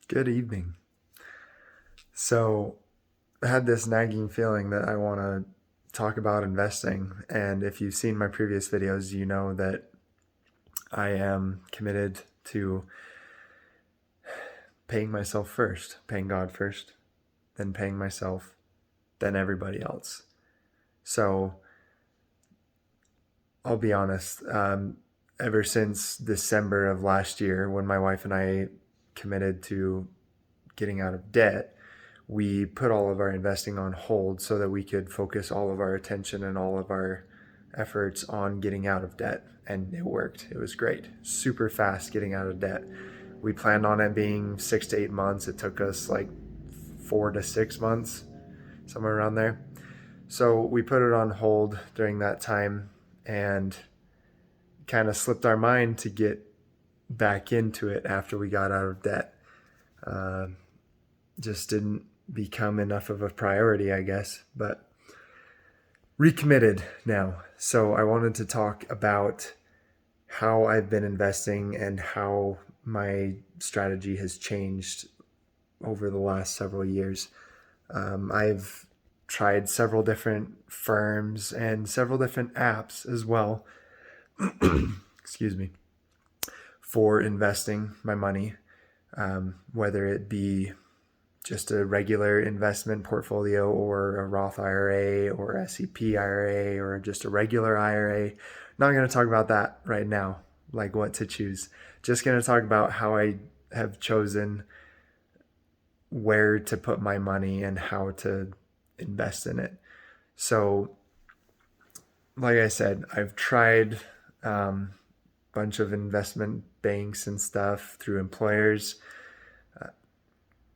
Good evening. So, I had this nagging feeling that I want to talk about investing. And if you've seen my previous videos, you know that I am committed to paying myself first, paying God first, then paying myself, then everybody else. So, I'll be honest, ever since December of last year, when my wife and I committed to getting out of debt, we put all of our investing on hold so that we could focus all of our attention and all of our efforts on getting out of debt. And it worked. It was great. Super fast getting out of debt. We planned on it being 6 to 8 months. It took us like 4 to 6 months, somewhere around there. So we put it on hold during that time and kind of slipped our mind to get back into it after we got out of debt. Uh, just didn't become enough of a priority, I guess. But recommitted now. So I wanted to talk about how I've been investing and how my strategy has changed over the last several years. I've tried several different firms and several different apps as well, excuse me, for investing my money, whether it be just a regular investment portfolio or a Roth IRA or SEP IRA or just a regular IRA. Not going to talk about that right now, like what to choose. Just going to talk about how I have chosen where to put my money and how to invest in it. So, like I said, I've tried a bunch of investment banks and stuff through employers.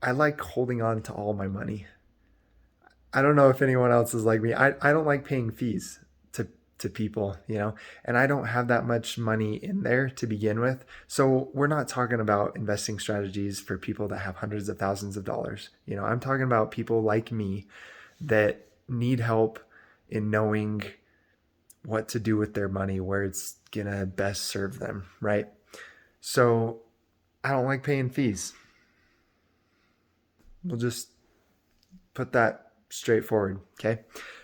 I like holding on to all my money. I don't know if anyone else is like me. I don't like paying fees to people, and I don't have that much money in there to begin with. So we're not talking about investing strategies for people that have hundreds of thousands of dollars. I'm talking about people like me that need help in knowing what to do with their money, where it's gonna best serve them, right? So I don't like paying fees. We'll just put that straightforward, okay?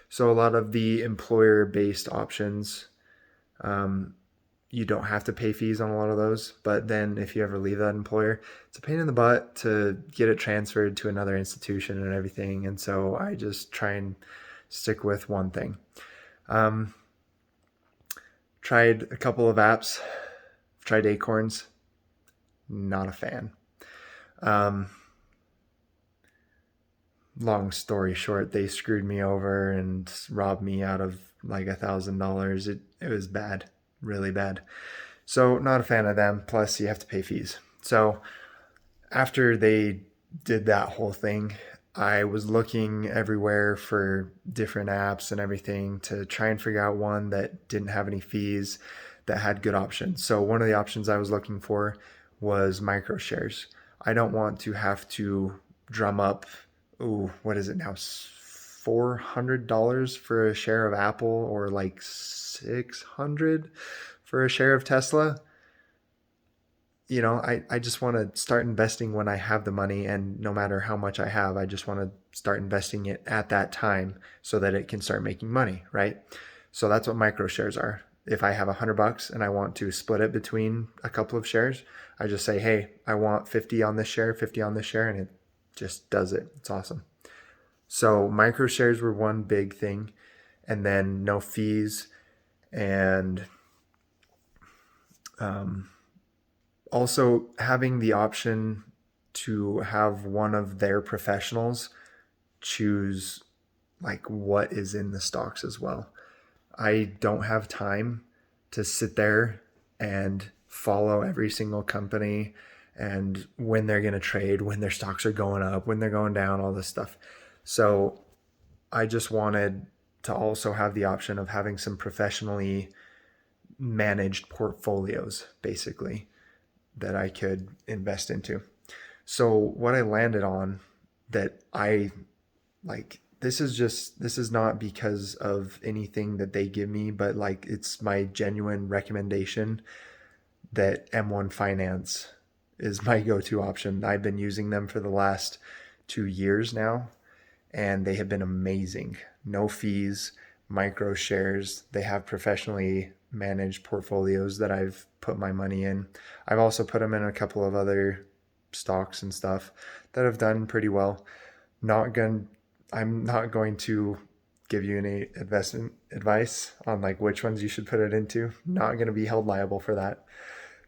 So a lot of the employer-based options, um, you don't have to pay fees on a lot of those. But then if you ever leave that employer, it's a pain in the butt to get it transferred to another institution and everything. And so I just try and stick with one thing. Um, Tried a couple of apps. Tried Acorns. Not a fan. Um, Long story short, they screwed me over and robbed me out of like $1,000. It was bad, really bad. So not a fan of them. Plus, you have to pay fees. So after they did that whole thing, I was looking everywhere for different apps and everything to try and figure out one that didn't have any fees, that had good options. So one of the options I was looking for was microshares. I don't want to have to drum up, what is it now? $400 for a share of Apple or like 600 for a share of Tesla. I just want to start investing when I have the money, and no matter how much I have, I just want to start investing it at that time so that it can start making money, right? So that's what micro shares are. If I have $100 and I want to split it between a couple of shares, I just say, hey, I want 50 on this share, 50 on this share, and it just does it. It's awesome. So micro shares were one big thing, and then no fees, and um, also having the option to have one of their professionals choose like what is in the stocks as well. I don't have time to sit there and follow every single company and when they're going to trade, when their stocks are going up, when they're going down, all this stuff. So I just wanted to also have the option of having some professionally managed portfolios, basically, that I could invest into. So what I landed on, that I like, this is not because of anything that they give me, but like it's my genuine recommendation, that M1 Finance is my go-to option. I've been using them for the last 2 years now, and they have been amazing. No fees, micro shares. They have professionally managed portfolios that I've put my money in. I've also put them in a couple of other stocks and stuff that have done pretty well. I'm not going to give you any investment advice on like which ones you should put it into. Not going to be held liable for that.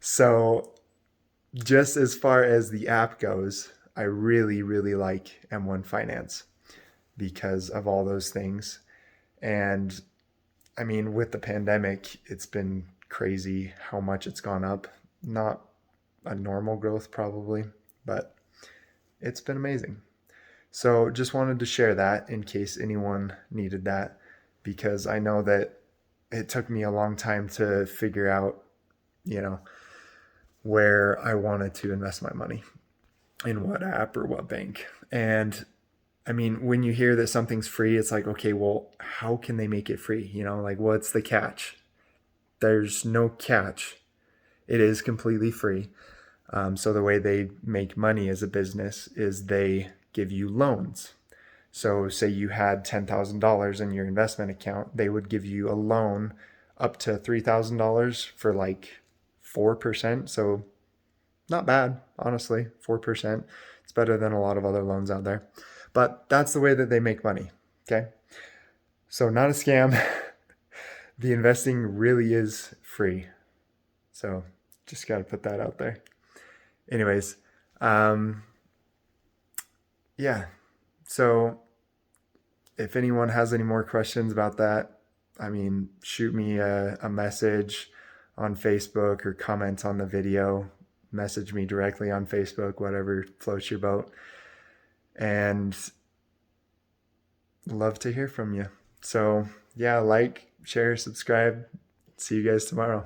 So, just as far as the app goes, I really, really like M1 Finance because of all those things. And I mean, with the pandemic, it's been crazy how much it's gone up. Not a normal growth, probably, but it's been amazing. So just wanted to share that in case anyone needed that, because I know that it took me a long time to figure out, you know, where I wanted to invest my money, in what app or what bank. And I mean, when you hear that something's free, it's like, okay, well, how can they make it free? Like what's the catch? There's no catch. It is completely free. So the way they make money as a business is they give you loans. So say you had $10,000 in your investment account, they would give you a loan up to $3,000 for like 4%. So not bad, honestly, 4%. It's better than a lot of other loans out there. But that's the way that they make money. Okay. So not a scam. The investing really is free. So just got to put that out there. Anyways, yeah. So if anyone has any more questions about that, I mean, shoot me a message on Facebook or comment on the video. Message me directly on Facebook, whatever floats your boat. And love to hear from you. So, yeah, like, share, subscribe. See you guys tomorrow.